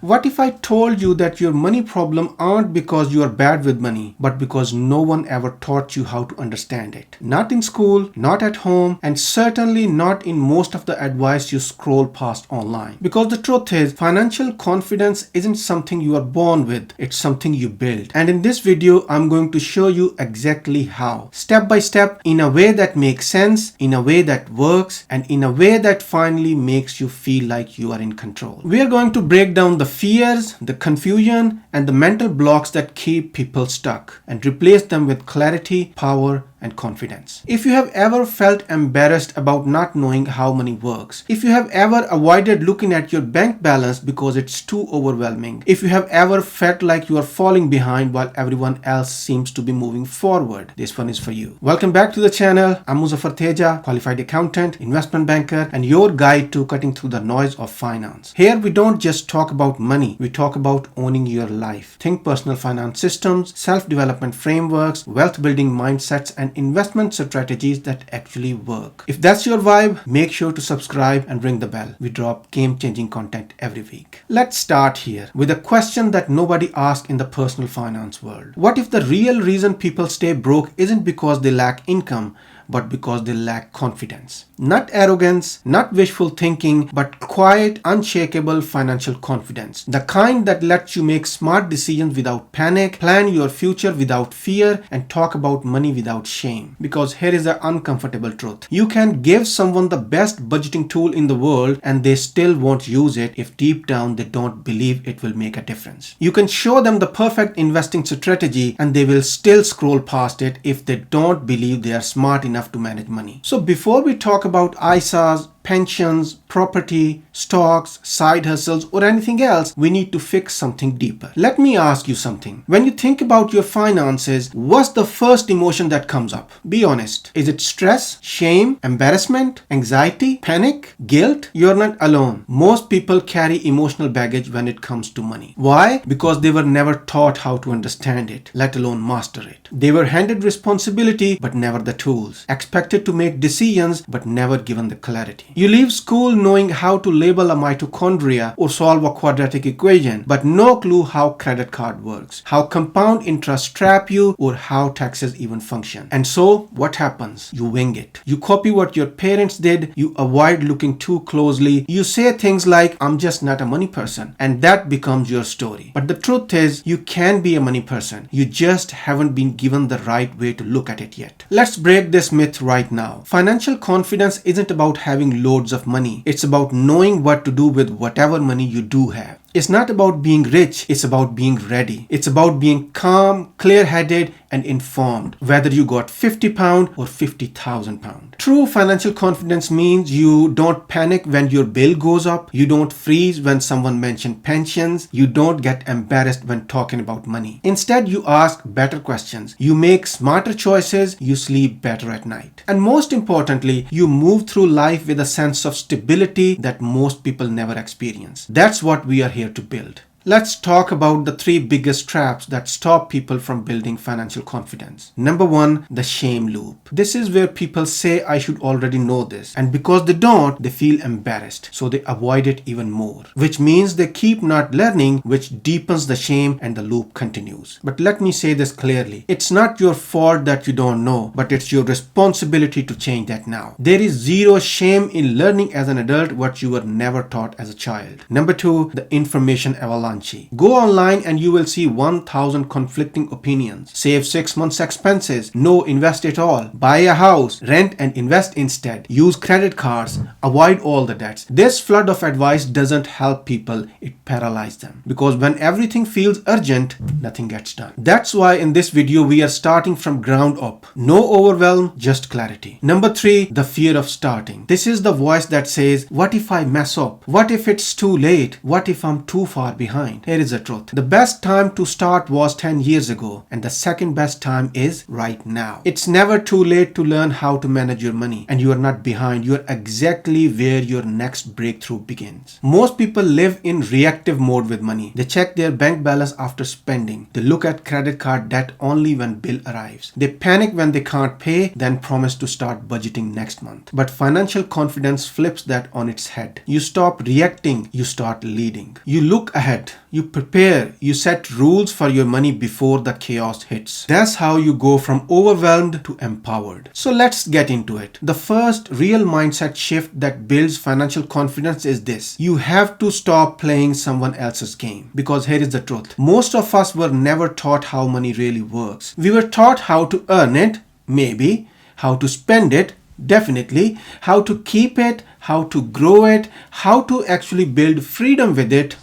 What if I told you that your money problem aren't because you are bad with money, but because no one ever taught you how to understand it? Not in school, not at home, and certainly not in most of the advice you scroll past online. Because the truth is, financial confidence isn't something you are born with, it's something you build. And in this video, I'm going to show you exactly how. Step by step, in a way that makes sense, in a way that works, and in a way that finally makes you feel like you are in control. We are going to break down the fears, the confusion, and the mental blocks that keep people stuck and replace them with clarity, power, and confidence. If you have ever felt embarrassed about not knowing how money works, if you have ever avoided looking at your bank balance because it's too overwhelming, if you have ever felt like you are falling behind while everyone else seems to be moving forward, this one is for you. Welcome back to the channel. I'm Muzaffar Teja, qualified accountant, investment banker, and your guide to cutting through the noise of finance. Here we don't just talk about money, we talk about owning your life. Think personal finance systems, self-development frameworks, wealth building mindsets, and investment strategies that actually work. If that's your vibe, make sure to subscribe and ring the bell. We drop game-changing content every week. Let's start here with a question that nobody asks in the personal finance world. What if the real reason people stay broke isn't because they lack income, but because they lack confidence? Not arrogance, not wishful thinking, but quiet, unshakable financial confidence. The kind that lets you make smart decisions without panic, plan your future without fear, and talk about money without shame. Because here is the uncomfortable truth. You can give someone the best budgeting tool in the world and they still won't use it if deep down they don't believe it will make a difference. You can show them the perfect investing strategy and they will still scroll past it if they don't believe they are smart enough to manage money. So before we talk about ISAs, pensions, property, stocks, side hustles, or anything else, we need to fix something deeper. Let me ask you something. When you think about your finances, what's the first emotion that comes up? Be honest. Is it stress, shame, embarrassment, anxiety, panic, guilt? You're not alone. Most people carry emotional baggage when it comes to money. Why? Because they were never taught how to understand it, let alone master it. They were handed responsibility, but never the tools. Expected to make decisions, but never given the clarity. You leave school knowing how to label a mitochondria or solve a quadratic equation, but no clue how credit card works, how compound interest trap you, or how taxes even function. And so, what happens? You wing it. You copy what your parents did, you avoid looking too closely, you say things like, I'm just not a money person, and that becomes your story. But the truth is, you can be a money person. You just haven't been given the right way to look at it yet. Let's break this myth right now. Financial confidence isn't about having loads of money. It's about knowing what to do with whatever money you do have. It's not about being rich, it's about being ready. It's about being calm, clear-headed, and informed, whether you got £50 or £50,000. True financial confidence means you don't panic when your bill goes up, you don't freeze when someone mentions pensions, you don't get embarrassed when talking about money. Instead, you ask better questions, you make smarter choices, you sleep better at night. And most importantly, you move through life with a sense of stability that most people never experience. That's what we are here to build. Let's talk about the three biggest traps that stop people from building financial confidence. Number one, the shame loop. This is where people say, I should already know this. And because they don't, they feel embarrassed. So they avoid it even more. Which means they keep not learning, which deepens the shame and the loop continues. But let me say this clearly. It's not your fault that you don't know, but it's your responsibility to change that now. There is zero shame in learning as an adult what you were never taught as a child. Number two, the information avalanche. Go online and you will see 1,000 conflicting opinions. Save 6 months expenses. No, invest it all. Buy a house. Rent and invest instead. Use credit cards. Avoid all the debts. This flood of advice doesn't help people. It paralyzes them. Because when everything feels urgent, nothing gets done. That's why in this video we are starting from ground up. No overwhelm, just clarity. Number three, the fear of starting. This is the voice that says, what if I mess up? What if it's too late? What if I'm too far behind? Here is the truth. The best time to start was 10 years ago, and the second best time is right now. It's never too late to learn how to manage your money, and you are not behind. You are exactly where your next breakthrough begins. Most people live in reactive mode with money. They check their bank balance after spending. They look at credit card debt only when bill arrives. They panic when they can't pay, then promise to start budgeting next month. But financial confidence flips that on its head. You stop reacting, you start leading. You look ahead. start, you prepare, you set rules for your money before the chaos hits. That's how you go from overwhelmed to empowered. So let's get into it. The first real mindset shift that builds financial confidence is this. You have to stop playing someone else's game. Because here is the truth. Most of us were never taught how money really works. We were taught how to earn it, maybe, how to spend it, definitely, how to keep it, how to grow it, how to actually build freedom with it.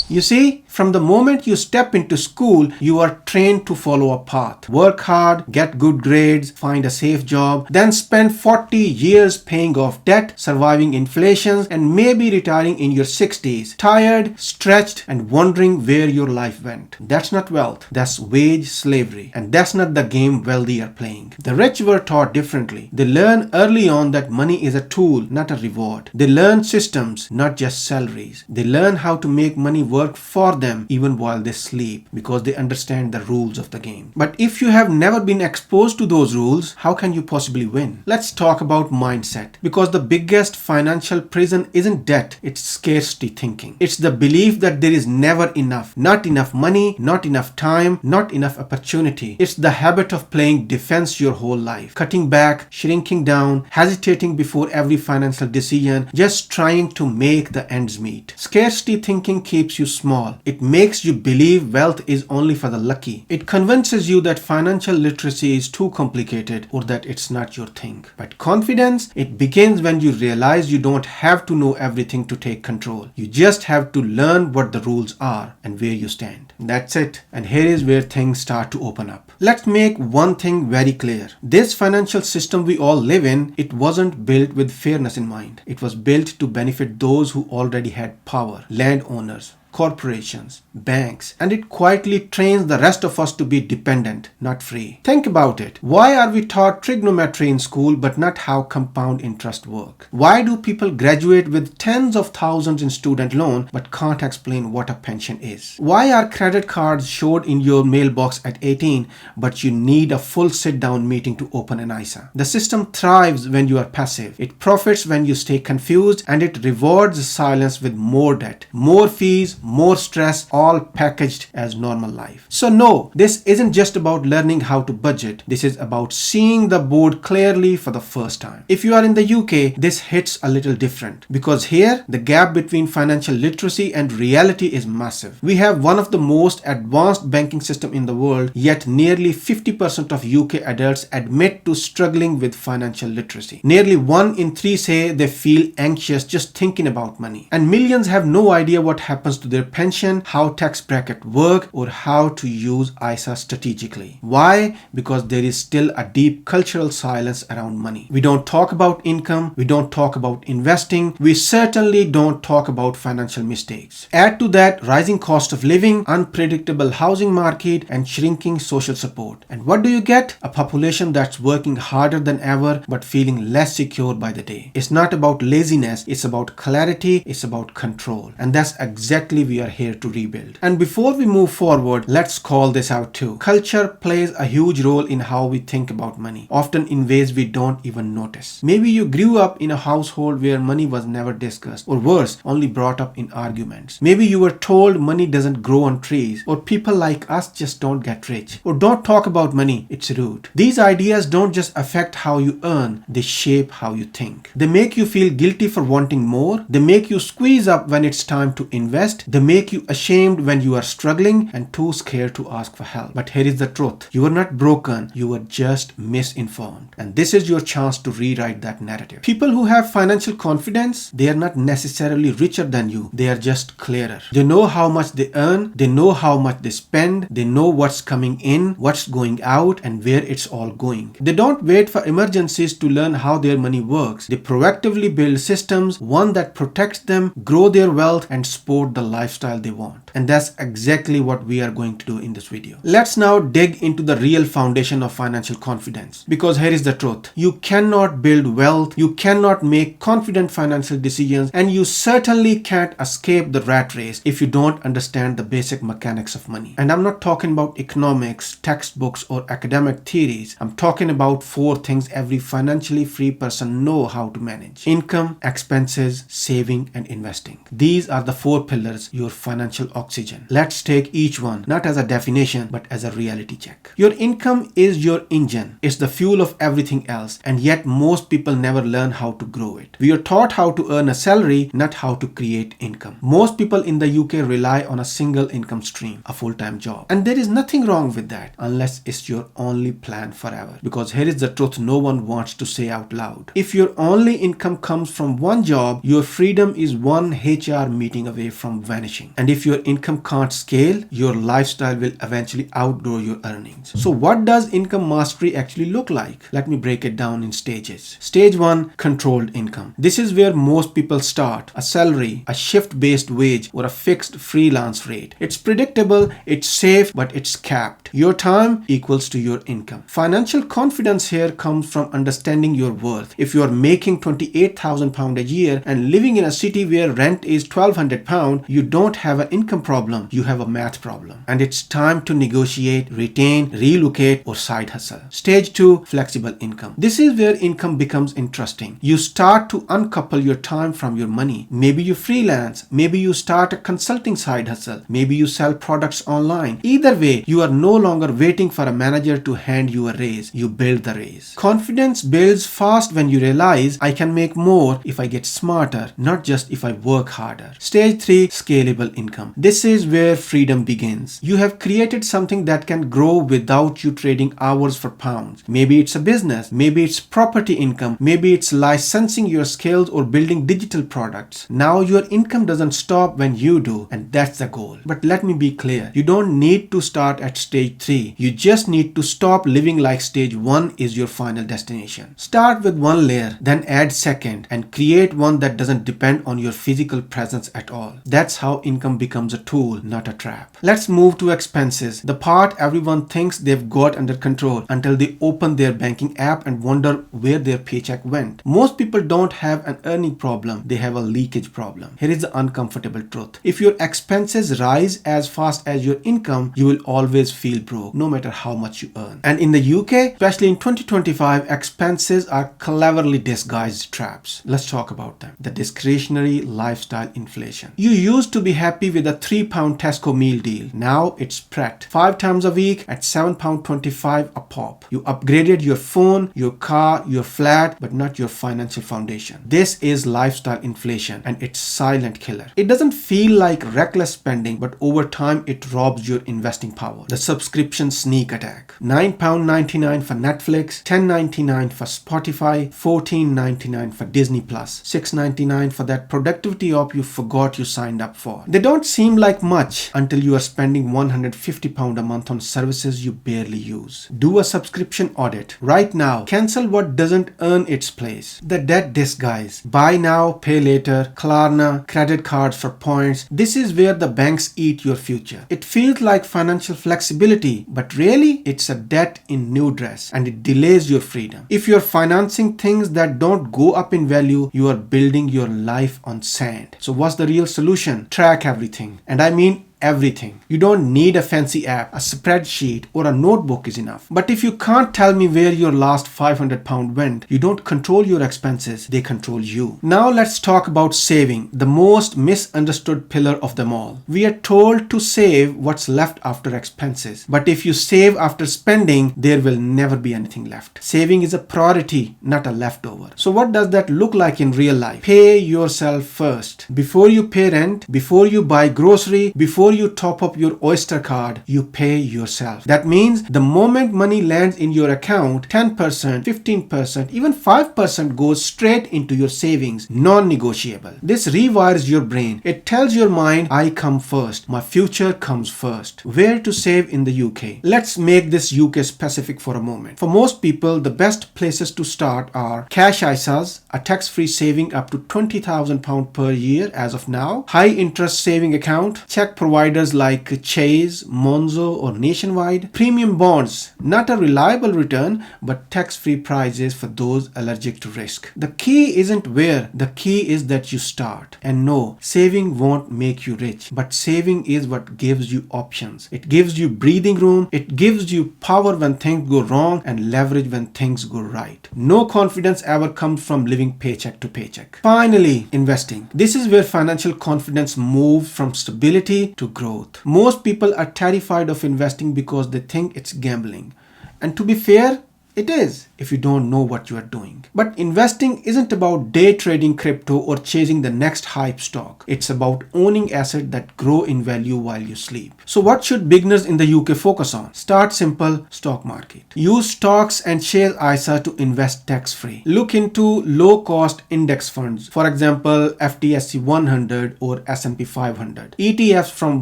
You see, from the moment you step into school, you are trained to follow a path. Work hard, get good grades, find a safe job, then spend 40 years paying off debt, surviving inflation, and maybe retiring in your 60s, tired, stretched, and wondering where your life went. That's not wealth. That's wage slavery. And that's not the game wealthy are playing. The rich were taught differently. They learn early on that money is a tool, not a reward. They learn systems, not just salaries. They learn how to make money work for them even while they sleep because they understand the rules of the game. But if you have never been exposed to those rules, how can you possibly win? Let's talk about mindset, because the biggest financial prison isn't debt, it's scarcity thinking. It's the belief that there is never enough. Not enough money, not enough time, not enough opportunity. It's the habit of playing defense your whole life, cutting back, shrinking down, hesitating before every financial decision, just trying to make the ends meet. Scarcity thinking keeps you small. It makes you believe wealth is only for the lucky. It convinces you that financial literacy is too complicated or that it's not your thing. But confidence, it begins when you realize you don't have to know everything to take control. You just have to learn what the rules are and where you stand. That's it. And here is where things start to open up. Let's make one thing very clear. This financial system we all live in, it wasn't built with fairness in mind. It was built to benefit those who already had power, landowners, corporations, banks, and it quietly trains the rest of us to be dependent, not free. Think about it. Why are we taught trigonometry in school but not how compound interest work? Why do people graduate with tens of thousands in student loan but can't explain what a pension is? Why are credit cards showed in your mailbox at 18 but you need a full sit-down meeting to open an ISA? The system thrives when you are passive. It profits when you stay confused, and it rewards silence with more debt, more fees, more stress, all packaged as normal life. So no, this isn't just about learning how to budget. This is about seeing the board clearly for the first time. If you are in the UK, this hits a little different because here the gap between financial literacy and reality is massive. We have one of the most advanced banking system in the world, yet nearly 50% of UK adults admit to struggling with financial literacy. Nearly 1 in 3 say they feel anxious just thinking about money. And millions have no idea what happens to their pension, how tax bracket work, or how to use ISA strategically. Why? Because there is still a deep cultural silence around money. We don't talk about income, we don't talk about investing, we certainly don't talk about financial mistakes. Add to that rising cost of living, unpredictable housing market, and shrinking social support. And what do you get? A population that's working harder than ever but feeling less secure by the day. It's not about laziness, it's about clarity, it's about control. And that's exactly we are here to rebuild. And before we move forward, let's call this out too. Culture plays a huge role in how we think about money, often in ways we don't even notice. Maybe you grew up in a household where money was never discussed, or worse, only brought up in arguments. Maybe you were told money doesn't grow on trees, or people like us just don't get rich, or don't talk about money, it's rude. These ideas don't just affect how you earn, they shape how you think. They make you feel guilty for wanting more, they make you squeeze up when it's time to invest, they make you ashamed when you are struggling and too scared to ask for help. But here is the truth. You are not broken, you are just misinformed. And this is your chance to rewrite that narrative. People who have financial confidence, they are not necessarily richer than you. They are just clearer. They know how much they earn, they know how much they spend, they know what's coming in, what's going out, and where it's all going. They don't wait for emergencies to learn how their money works. They proactively build systems, one that protects them, grow their wealth, and support the lifestyle they want. And that's exactly what we are going to do in this video. Let's now dig into the real foundation of financial confidence. Because here is the truth. You cannot build wealth, you cannot make confident financial decisions, and you certainly can't escape the rat race if you don't understand the basic mechanics of money. And I'm not talking about economics, textbooks, or academic theories. I'm talking about 4 things every financially free person know how to manage: income, expenses, saving, and investing. These are the 4 pillars, your financial oxygen. Let's take each one, not as a definition, but as a reality check. Your income is your engine. It's the fuel of everything else, and yet most people never learn how to grow it. We are taught how to earn a salary, not how to create income. Most people in the UK rely on a single income stream, a full-time job. And there is nothing wrong with that, unless it's your only plan forever. Because here is the truth no one wants to say out loud. If your only income comes from one job, your freedom is one HR meeting away from vanishing. And if your income can't scale, your lifestyle will eventually outgrow your earnings. So what does income mastery actually look like? Let me break it down in stages. Stage 1, controlled income. This is where most people start: a salary, a shift-based wage, or a fixed freelance rate. It's predictable, it's safe, but it's capped. Your time equals to your income. Financial confidence here comes from understanding your worth. If you are making £28,000 a year and living in a city where rent is £1,200, you don't have an income problem, you have a math problem. And it's time to negotiate, retain, relocate, or side hustle. Stage 2, flexible income. This is where income becomes interesting. You start to uncouple your time from your money. Maybe you freelance, maybe you start a consulting side hustle, maybe you sell products online. Either way, you are no longer waiting for a manager to hand you a raise. You build the raise. Confidence builds fast when you realize I can make more if I get smarter, not just if I work harder. Stage 3, scalable income. This is where freedom begins. You have created something that can grow without you trading hours for pounds. Maybe it's a business, maybe it's property income, maybe it's licensing your skills or building digital products. Now your income doesn't stop when you do, and that's the goal. But let me be clear, you don't need to start at stage 3. You just need to stop living like stage 1 is your final destination. Start with one layer, then add second, and create one that doesn't depend on your physical presence at all. That's how income becomes a tool, not a trap. Let's move to expenses, the part everyone thinks they've got under control until they open their banking app and wonder where their paycheck went. Most people don't have an earning problem, they have a leakage problem. Here is the uncomfortable truth. If your expenses rise as fast as your income, you will always feel broke, no matter how much you earn. And in the UK, especially in 2025, expenses are cleverly disguised traps. Let's talk about them. The discretionary lifestyle inflation. You used to be happy with a £3 Tesco meal deal. Now it's Pret. 5 times a week at £7.25 a pop. You upgraded your phone, your car, your flat, but not your financial foundation. This is lifestyle inflation, and it's silent killer. It doesn't feel like reckless spending, but over time it robs your investing power. The subscription sneak attack. £9.99 for Netflix, £10.99 for Spotify, £14.99 for Disney Plus, £6.99 for that productivity app you forgot you signed up for. They don't seem like much until you are spending £150 a month on services you barely use. Do a subscription audit. Right now, cancel what doesn't earn its place. The debt disguise. Buy now, pay later, Klarna, credit cards for points. This is where the banks eat your future. It feels like financial flexibility, but really it's a debt in new dress, and it delays your freedom. If you're financing things that don't go up in value, you are building your life on sand. So what's the real solution? Track everything. And I mean everything. You don't need a fancy app, a spreadsheet, or a notebook is enough. But if you can't tell me where your last £500 went, you don't control your expenses, they control you. Now let's talk about saving, the most misunderstood pillar of them all. We are told to save what's left after expenses. But if you save after spending, there will never be anything left. Saving is a priority, not a leftover. So what does that look like in real life? Pay yourself first. Before you pay rent, before you buy grocery, before before you top up your Oyster card, you pay yourself. That means the moment money lands in your account, 10%, 15%, even 5% goes straight into your savings, non-negotiable. This rewires your brain. It tells your mind, I come first, my future comes first. Where to save in the UK? Let's make this UK specific for a moment. For most people, the best places to start are cash ISAs, a tax-free saving up to £20,000 per year as of now, high interest saving account, check providers like Chase, Monzo or Nationwide, premium bonds, not a reliable return but tax-free prices for those allergic to risk. The key isn't where, the key is that you start. And no, saving won't make you rich, but saving is what gives you options. It gives you breathing room, it gives you power when things go wrong and leverage when things go right. No confidence ever comes from living paycheck to paycheck. Finally, investing. This is where financial confidence moves from stability to growth. Most people are terrified of investing because they think it's gambling. And to be fair, it is if you don't know what you are doing. But investing isn't about day trading crypto or chasing the next hype stock. It's about owning assets that grow in value while you sleep. So what should beginners in the UK focus on? Start simple, stock market. Use stocks and share ISA to invest tax-free. Look into low-cost index funds. For example, FTSE 100 or S&P 500. ETFs from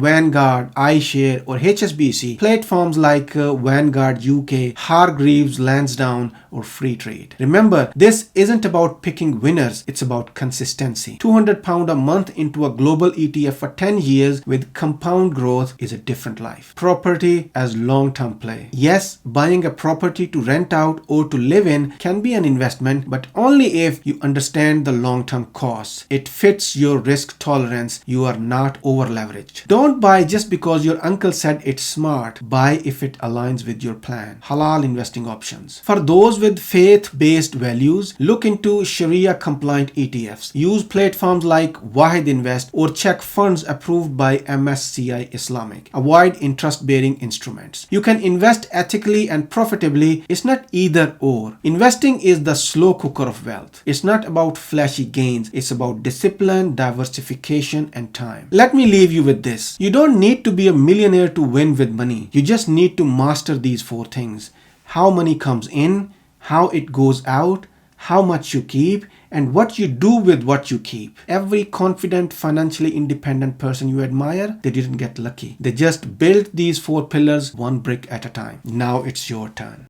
Vanguard, iShare or HSBC. Platforms like Vanguard UK, Hargreaves Lansdowne or Free Trade. Remember, this isn't about picking winners, it's about consistency. £200 a month into a global ETF for 10 years with compound growth is a different life. Property as long-term play. Yes, buying a property to rent out or to live in can be an investment, but only if you understand the long-term costs. It fits your risk tolerance. You are not over-leveraged. Don't buy just because your uncle said it's smart. Buy if it aligns with your plan. Halal investing options. For those with faith-based values, look into Sharia-compliant ETFs. Use platforms like Wahid Invest or check funds approved by MSCI Islamic. Avoid interest-bearing instruments. You can invest ethically and profitably. It's not either or. Investing is the slow cooker of wealth. It's not about flashy gains. It's about discipline, diversification, and time. Let me leave you with this. You don't need to be a millionaire to win with money. You just need to master these 4 things. How money comes in, how it goes out, how much you keep, and what you do with what you keep. Every confident, financially independent person you admire, they didn't get lucky. They just built these 4 pillars one brick at a time. Now it's your turn.